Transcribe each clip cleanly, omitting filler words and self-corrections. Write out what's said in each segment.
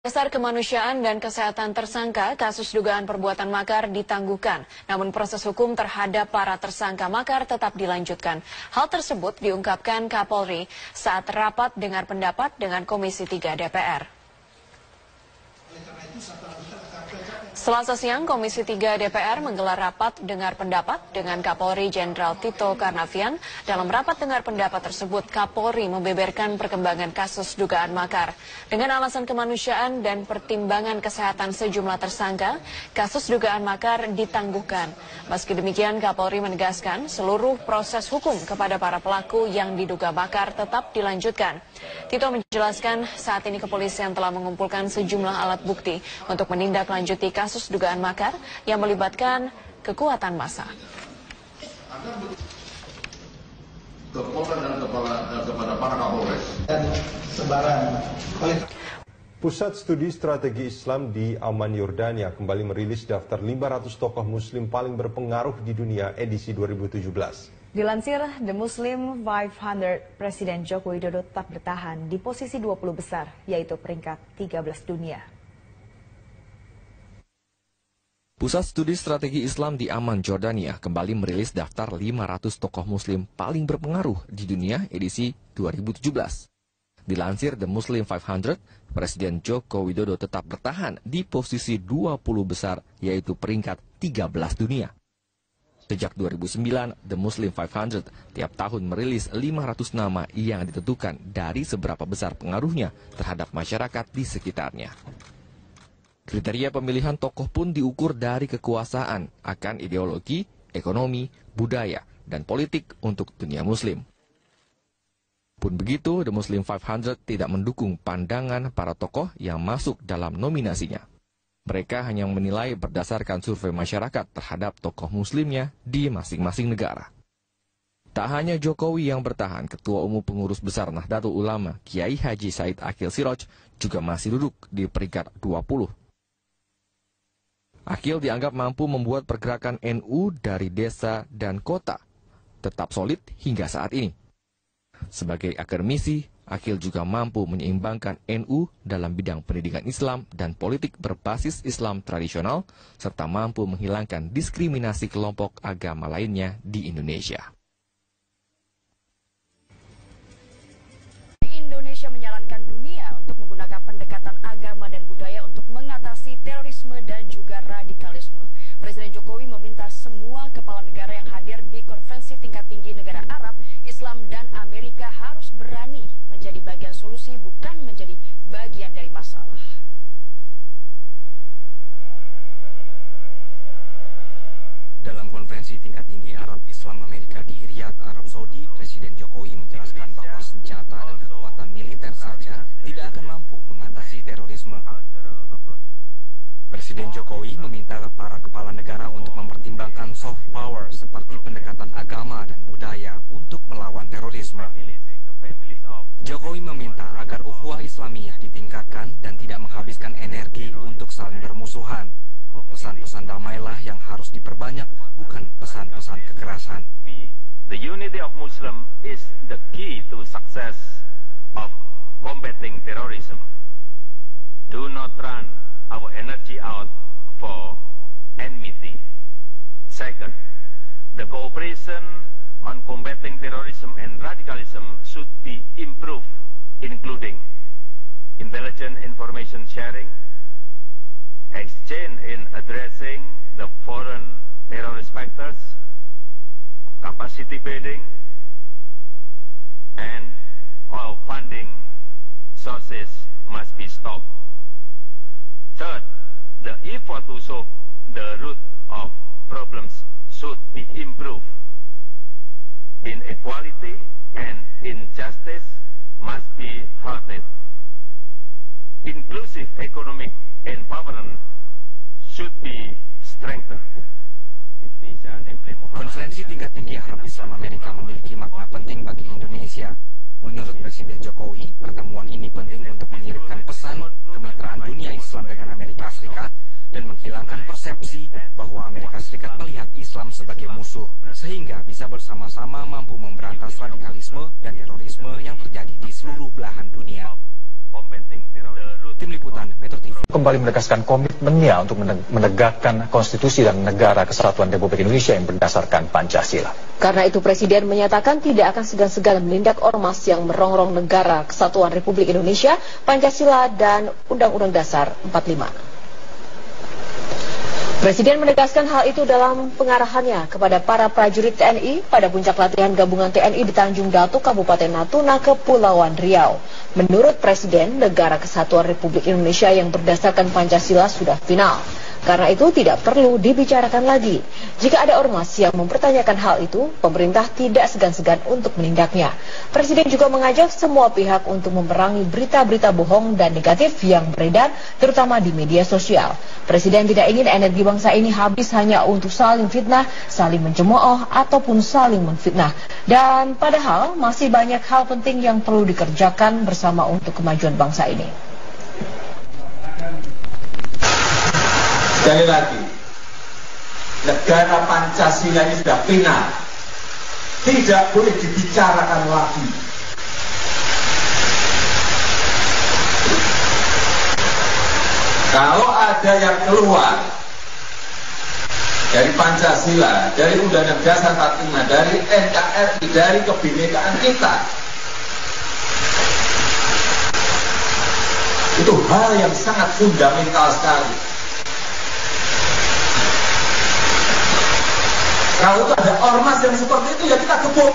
Dasar kemanusiaan dan kesehatan tersangka kasus dugaan perbuatan makar ditangguhkan. Namun proses hukum terhadap para tersangka makar tetap dilanjutkan. Hal tersebut diungkapkan Kapolri saat rapat dengar pendapat dengan Komisi 3 DPR. Selasa siang, Komisi 3 DPR menggelar rapat dengar pendapat dengan Kapolri Jenderal Tito Karnavian. Dalam rapat dengar pendapat tersebut, Kapolri membeberkan perkembangan kasus dugaan makar. Dengan alasan kemanusiaan dan pertimbangan kesehatan sejumlah tersangka, kasus dugaan makar ditangguhkan. Meski demikian, Kapolri menegaskan seluruh proses hukum kepada para pelaku yang diduga makar tetap dilanjutkan. Tito menjelaskan saat ini kepolisian telah mengumpulkan sejumlah alat bukti untuk menindaklanjuti kasus dugaan makar yang melibatkan kekuatan massa. Kepada para Kapolres dan sebaran. Pusat Studi Strategi Islam di Amman, Yordania kembali merilis daftar 500 tokoh muslim paling berpengaruh di dunia edisi 2017. Dilansir The Muslim 500, Presiden Joko Widodo tetap bertahan di posisi 20 besar, yaitu peringkat 13 dunia. Pusat Studi Strategi Islam di Amman, Jordania kembali merilis daftar 500 tokoh muslim paling berpengaruh di dunia edisi 2017. Dilansir The Muslim 500, Presiden Joko Widodo tetap bertahan di posisi 20 besar, yaitu peringkat 13 dunia. Sejak 2009, The Muslim 500 tiap tahun merilis 500 nama yang ditentukan dari seberapa besar pengaruhnya terhadap masyarakat di sekitarnya. Kriteria pemilihan tokoh pun diukur dari kekuasaan akan ideologi, ekonomi, budaya, dan politik untuk dunia muslim. Pun begitu, The Muslim 500 tidak mendukung pandangan para tokoh yang masuk dalam nominasinya. Mereka hanya menilai berdasarkan survei masyarakat terhadap tokoh muslimnya di masing-masing negara. Tak hanya Jokowi yang bertahan, Ketua Umum Pengurus Besar Nahdlatul Ulama, Kiai Haji Said Akil Siroj, juga masih duduk di peringkat 20. Akil dianggap mampu membuat pergerakan NU dari desa dan kota tetap solid hingga saat ini. Sebagai akademisi, Akil juga mampu menyeimbangkan NU dalam bidang pendidikan Islam dan politik berbasis Islam tradisional, serta mampu menghilangkan diskriminasi kelompok agama lainnya di Indonesia. Indonesia menyarankan dunia untuk menggunakan pendekatan agama dan budaya untuk mengatasi terorisme dan juga radikalisme. Presiden Jokowi meminta semua kepala negara yang hadir di konferensi tingkat tinggi negara Arab, Islam, dan Amerika harus berani menjadi bagian solusi, bukan menjadi bagian dari masalah. Dalam konferensi tingkat tinggi Arab Islam Amerika di Riyadh, Arab Saudi, Presiden Jokowi menjelaskan bahwa senjata dan kekuatan militer saja tidak akan mampu mengatasi terorisme. Presiden Jokowi meminta para kepala negara untuk mempertimbangkan soft power seperti pendekatan agama dan budaya untuk melawan terorisme. Jokowi meminta agar ukhuwah Islamiyah ditingkatkan dan tidak menghabiskan energi untuk saling bermusuhan. Pesan-pesan damailah yang harus diperbanyak, bukan pesan-pesan kekerasan. The unity of Muslim is the key to success of combating terrorism. Do not run our energy out for enmity. Second, the cooperation on combating terrorism and radicalism should be improved, including intelligent information sharing, exchange in addressing the foreign terrorist factors, capacity building, and all funding sources must be stopped. Third, the effort to solve the root of problems should be improved. Inequality and injustice must be halted. Inclusive economic empowerment should be strengthened. Konferensi tingkat tinggi Arab Islam Amerika memiliki makna penting bagi Indonesia. Menurut Presiden Jokowi, pertemuan ini penting untuk mengirimkan pesan kemitraan dunia Islam dengan Amerika Serikat dan menghilangkan persepsi bahwa Amerika Serikat melihat Islam sebagai musuh, sehingga bisa bersama-sama mampu memberantas radikalisme dan terorisme yang terjadi di seluruh belahan dunia. Tim Liputan Metro TV. Kembali menegaskan komitmennya untuk menegakkan konstitusi dan negara kesatuan Republik Indonesia yang berdasarkan Pancasila. Karena itu Presiden menyatakan tidak akan segan-segan menindak ormas yang merongrong negara kesatuan Republik Indonesia, Pancasila dan Undang-Undang Dasar 45. Presiden menegaskan hal itu dalam pengarahannya kepada para prajurit TNI pada puncak latihan gabungan TNI di Tanjung Datuk, Kabupaten Natuna, Kepulauan Riau. Menurut Presiden, negara kesatuan Republik Indonesia yang berdasarkan Pancasila sudah final. Karena itu tidak perlu dibicarakan lagi. Jika ada ormas yang mempertanyakan hal itu, pemerintah tidak segan-segan untuk menindaknya. Presiden juga mengajak semua pihak untuk memerangi berita-berita bohong dan negatif yang beredar, terutama di media sosial. Presiden tidak ingin energi bangsa ini habis hanya untuk saling fitnah, saling mencemooh, ataupun saling menfitnah. Dan padahal masih banyak hal penting yang perlu dikerjakan bersama untuk kemajuan bangsa ini. Sekali lagi, negara Pancasila ini sudah final, tidak boleh dibicarakan lagi. Kalau ada yang keluar dari Pancasila, dari Undang-Undang Dasar 45, dari NKRI, dari kebinekaan kita, itu hal yang sangat fundamental sekali. Kalau ada ormas yang seperti itu, ya kita gebuk.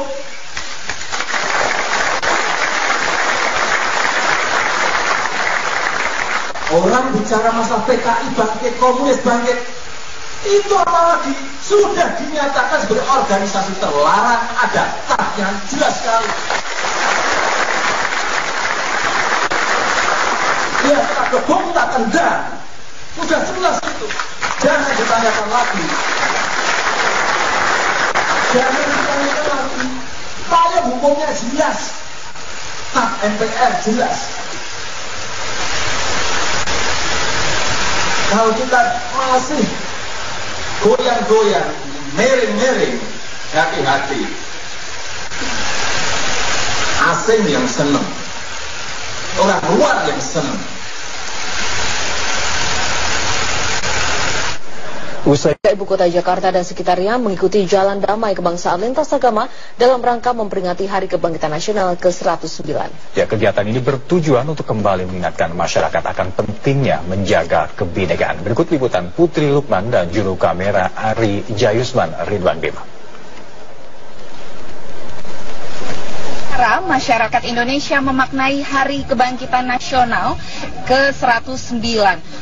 Orang bicara masalah PKI bangkit, komunis bangkit, itu apalagi sudah dinyatakan sebagai organisasi terlarang, ada tagnya jelas sekali. Ya kita gebuk, kita tendang, sudah jelas itu. Jangan ditanyakan lagi. Jangan ditanyakan lagi. Payung hukumnya jelas, tag MPR jelas. Kalau kita masih goyang-goyang, miring-miring, hati-hati. Asing yang senang, orang luar yang senang. Usai Ibu Kota Jakarta dan sekitarnya mengikuti Jalan Damai Kebangsaan Lintas Agama dalam rangka memperingati Hari Kebangkitan Nasional ke-109. Ya, kegiatan ini bertujuan untuk kembali mengingatkan masyarakat akan pentingnya menjaga kebinekaan. Berikut liputan Putri Lukman dan juru kamera Ari Jayusman Ridwan Bima. Masyarakat Indonesia memaknai Hari Kebangkitan Nasional ke-109.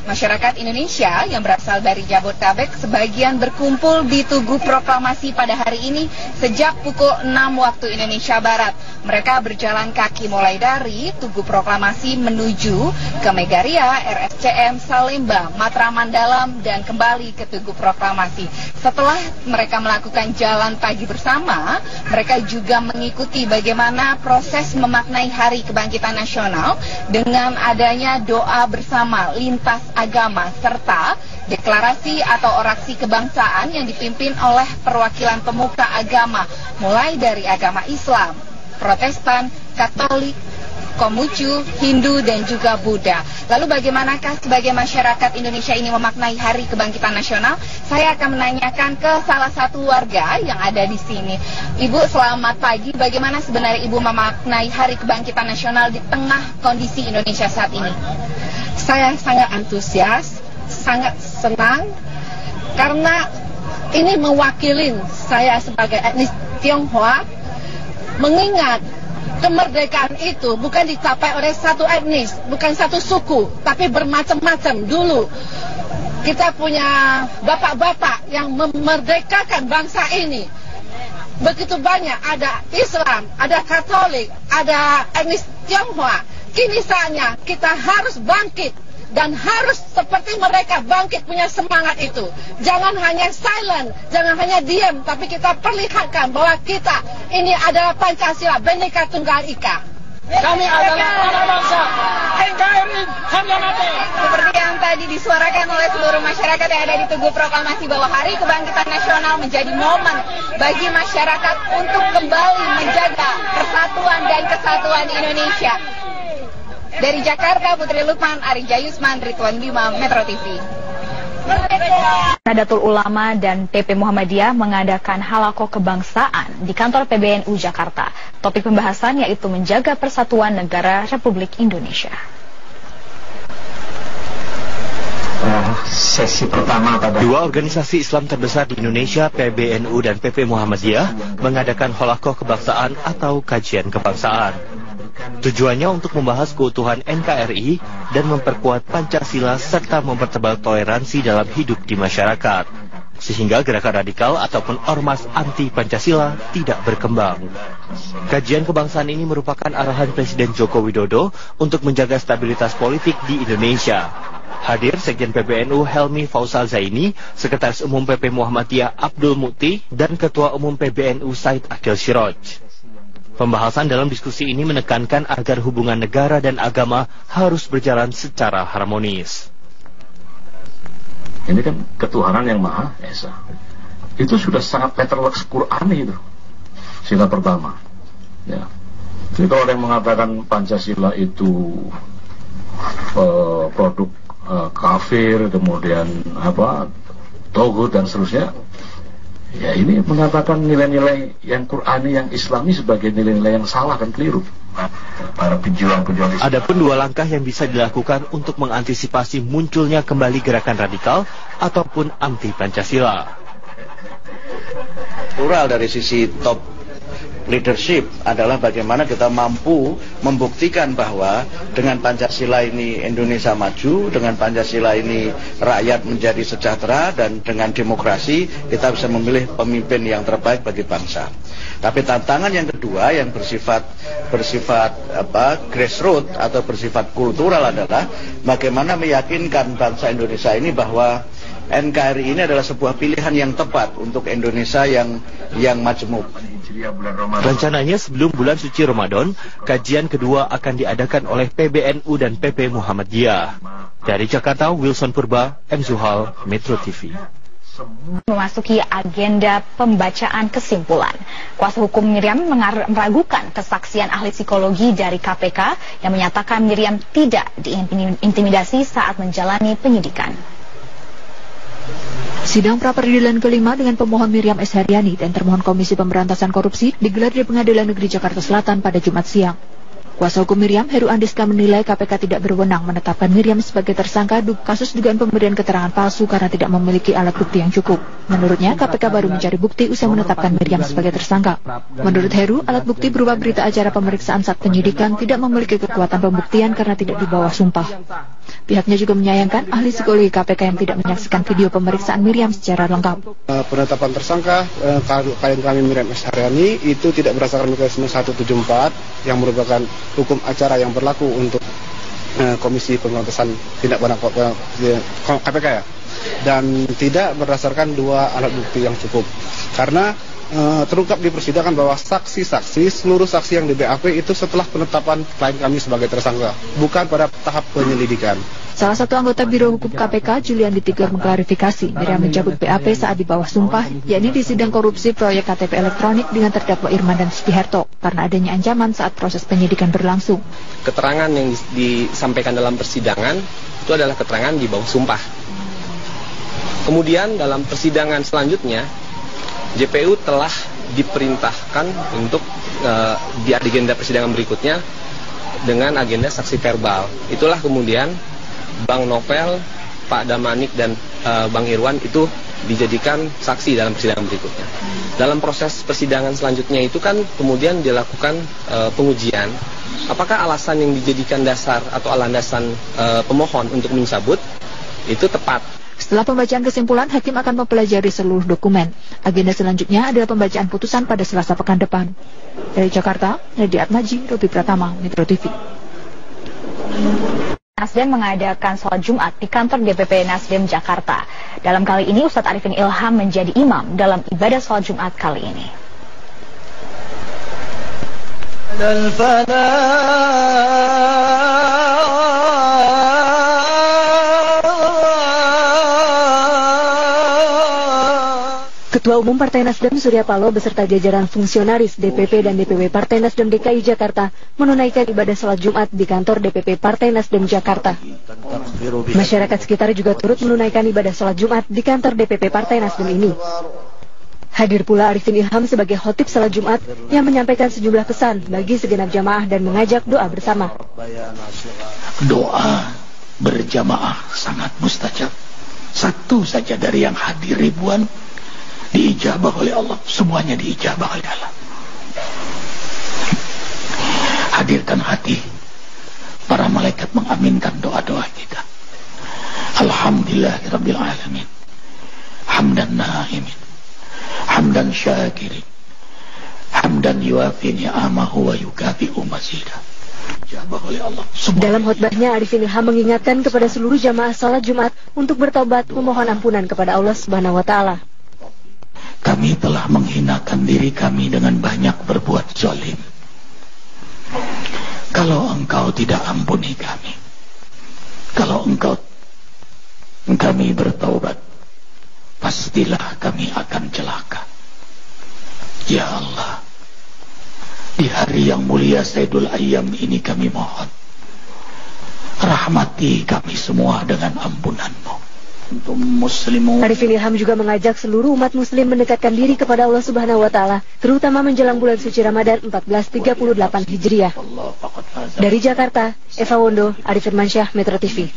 Masyarakat Indonesia yang berasal dari Jabodetabek sebagian berkumpul di Tugu Proklamasi pada hari ini sejak pukul 6 waktu Indonesia Barat. Mereka berjalan kaki mulai dari Tugu Proklamasi menuju ke Megaria, RSCM, Salemba, Matraman Dalam, dan kembali ke Tugu Proklamasi. Setelah mereka melakukan jalan pagi bersama, mereka juga mengikuti bagaimana proses memaknai Hari Kebangkitan Nasional dengan adanya doa bersama lintas agama serta deklarasi atau orasi kebangsaan yang dipimpin oleh perwakilan pemuka agama mulai dari agama Islam, Protestan, Katolik, Konghucu, Hindu, dan juga Buddha. Lalu bagaimanakah sebagai masyarakat Indonesia ini memaknai Hari Kebangkitan Nasional? Saya akan menanyakan ke salah satu warga yang ada di sini. Ibu, selamat pagi. Bagaimana sebenarnya Ibu memaknai Hari Kebangkitan Nasional di tengah kondisi Indonesia saat ini? Saya sangat antusias, sangat senang, karena ini mewakili saya sebagai etnis Tionghoa, mengingat kemerdekaan itu bukan dicapai oleh satu etnis, bukan satu suku, tapi bermacam-macam. Dulu kita punya bapak-bapak yang memerdekakan bangsa ini. Begitu banyak, ada Islam, ada Katolik, ada etnis Tionghoa. Kini saatnya kita harus bangkit dan harus seperti mereka bangkit punya semangat itu. Jangan hanya silent, jangan hanya diam, tapi kita perlihatkan bahwa kita ini adalah Pancasila, Bhinneka Tunggal Ika. Kami adalah anak bangsa, NKRI harga mati. Seperti yang tadi disuarakan oleh seluruh masyarakat yang ada di Tugu Proklamasi bahwa Hari Kebangkitan Nasional menjadi momen bagi masyarakat untuk kembali menjaga persatuan dan kesatuan Indonesia. Dari Jakarta, Putri Lukman, Ari Jayusman, Ridwan 5, Metro TV. Nadatul Ulama dan PP Muhammadiyah mengadakan halaqah kebangsaan di kantor PBNU Jakarta. Topik pembahasan yaitu menjaga persatuan negara Republik Indonesia. Sesi pertama pada dua organisasi Islam terbesar di Indonesia, PBNU dan PP Muhammadiyah, mengadakan halaqah kebangsaan atau kajian kebangsaan. Tujuannya untuk membahas keutuhan NKRI dan memperkuat Pancasila serta mempertebal toleransi dalam hidup di masyarakat, sehingga gerakan radikal ataupun ormas anti-Pancasila tidak berkembang. Kajian kebangsaan ini merupakan arahan Presiden Joko Widodo untuk menjaga stabilitas politik di Indonesia. Hadir Sekjen PBNU Helmi Fausal Zaini, Sekretaris Umum PP Muhammadiyah Abdul Mukti, dan Ketua Umum PBNU Said Akil Siroj. Pembahasan dalam diskusi ini menekankan agar hubungan negara dan agama harus berjalan secara harmonis. Ini kan ketuhanan yang Maha Esa. Itu sudah sangat letterworks Qur'ani itu. Sila pertama. Ya. Jadi kalau ada yang mengatakan Pancasila itu produk kafir, kemudian togut dan seterusnya, ya ini mengatakan nilai-nilai yang Qur'ani, yang Islami sebagai nilai-nilai yang salah dan keliru. Para pejuang-pejuang Islam. Adapun dua langkah yang bisa dilakukan untuk mengantisipasi munculnya kembali gerakan radikal ataupun anti-Pancasila. Plural dari sisi top leadership adalah bagaimana kita mampu membuktikan bahwa dengan Pancasila ini Indonesia maju, dengan Pancasila ini rakyat menjadi sejahtera, dan dengan demokrasi kita bisa memilih pemimpin yang terbaik bagi bangsa. Tapi tantangan yang kedua yang bersifat grassroots atau bersifat kultural adalah bagaimana meyakinkan bangsa Indonesia ini bahwa NKRI ini adalah sebuah pilihan yang tepat untuk Indonesia yang majemuk. Rencananya sebelum bulan suci Ramadan, kajian kedua akan diadakan oleh PBNU dan PP Muhammadiyah. Dari Jakarta, Wilson Purba, M. Zuhal, Metro TV. Memasuki agenda pembacaan kesimpulan, kuasa hukum Miriam meragukan kesaksian ahli psikologi dari KPK yang menyatakan Miriam tidak diintimidasi saat menjalani penyidikan. Sidang pra-peradilan kelima dengan pemohon Miriam S. Haryani dan termohon Komisi Pemberantasan Korupsi digelar di Pengadilan Negeri Jakarta Selatan pada Jumat siang. Kuasa hukum Miriam, Heru Andiska, menilai KPK tidak berwenang menetapkan Miriam sebagai tersangka kasus dugaan pemberian keterangan palsu karena tidak memiliki alat bukti yang cukup. Menurutnya, KPK baru mencari bukti usai menetapkan Miriam sebagai tersangka. Menurut Heru, alat bukti berupa berita acara pemeriksaan saat penyidikan tidak memiliki kekuatan pembuktian karena tidak di bawah sumpah. Pihaknya juga menyayangkan ahli psikologi KPK yang tidak menyaksikan video pemeriksaan Miriam secara lengkap. Penetapan tersangka klien kami Miriam S. Haryani itu tidak berdasarkan mekanisme 174 yang merupakan hukum acara yang berlaku untuk Komisi Pemberantasan Tindak Pidana KPK ya, dan tidak berdasarkan dua alat bukti yang cukup karena terungkap di persidangan bahwa seluruh saksi yang di BAP itu setelah penetapan klien kami sebagai tersangka, bukan pada tahap penyelidikan. Salah satu anggota Biro Hukum KPK, Julian Ditigor, mengklarifikasi Miriam mencabut BAP saat di bawah sumpah, yakni di sidang korupsi proyek KTP elektronik dengan terdakwa Irman dan Sugiharto, karena adanya ancaman saat proses penyidikan berlangsung. Keterangan yang disampaikan dalam persidangan itu adalah keterangan di bawah sumpah. Kemudian dalam persidangan selanjutnya, JPU telah diperintahkan untuk di agenda persidangan berikutnya dengan agenda saksi verbal. Itulah kemudian Bang Novel, Pak Damanik, dan Bang Irwan itu dijadikan saksi dalam persidangan berikutnya. Dalam proses persidangan selanjutnya itu kan kemudian dilakukan pengujian. Apakah alasan yang dijadikan dasar atau landasan pemohon untuk mencabut itu tepat? Setelah pembacaan kesimpulan, hakim akan mempelajari seluruh dokumen. Agenda selanjutnya adalah pembacaan putusan pada Selasa pekan depan. Dari Jakarta, Nedi Atmaji, Robi Pratama, Metro TV. Nasdem mengadakan sholat Jumat di kantor DPP Nasdem Jakarta. Dalam kali ini, Ustadz Arifin Ilham menjadi imam dalam ibadah sholat Jumat kali ini. Ketua Umum Partai Nasdem Surya Paloh beserta jajaran fungsionaris DPP dan DPW Partai Nasdem DKI Jakarta menunaikan ibadah salat Jumat di kantor DPP Partai Nasdem Jakarta. Masyarakat sekitar juga turut menunaikan ibadah salat Jumat di kantor DPP Partai Nasdem ini. Hadir pula Arifin Ilham sebagai khotib salat Jumat yang menyampaikan sejumlah pesan bagi segenap jamaah dan mengajak doa bersama. Doa berjamaah sangat mustajab. Satu saja dari yang hadir ribuan diijabah oleh Allah, semuanya diijabah oleh Allah. Hadirkan hati, para malaikat mengaminkan doa-doa kita. Alhamdulillahirabbil alamin. Hamdan naimin, hamdan syakirin, hamdan yuafi ni'amahu wa yukafi'u mazidah. Dalam khutbahnya, Arifin Ilham mengingatkan kepada seluruh jamaah salat Jumat untuk bertobat memohon ampunan kepada Allah Subhanahu wa taala. Kami telah menghinakan diri kami dengan banyak berbuat zalim. Kalau engkau tidak ampuni kami, kalau kami bertaubat, pastilah kami akan celaka. Ya Allah, di hari yang mulia Sayyidul Ayyam ini kami mohon, rahmati kami semua dengan ampunan-Mu. Arifin Ilham juga mengajak seluruh umat muslim mendekatkan diri kepada Allah Subhanahu wa taala, terutama menjelang bulan suci Ramadan 1438 Hijriah. Dari Jakarta, Eva Wondo, Arif Firmansyah, Metro TV.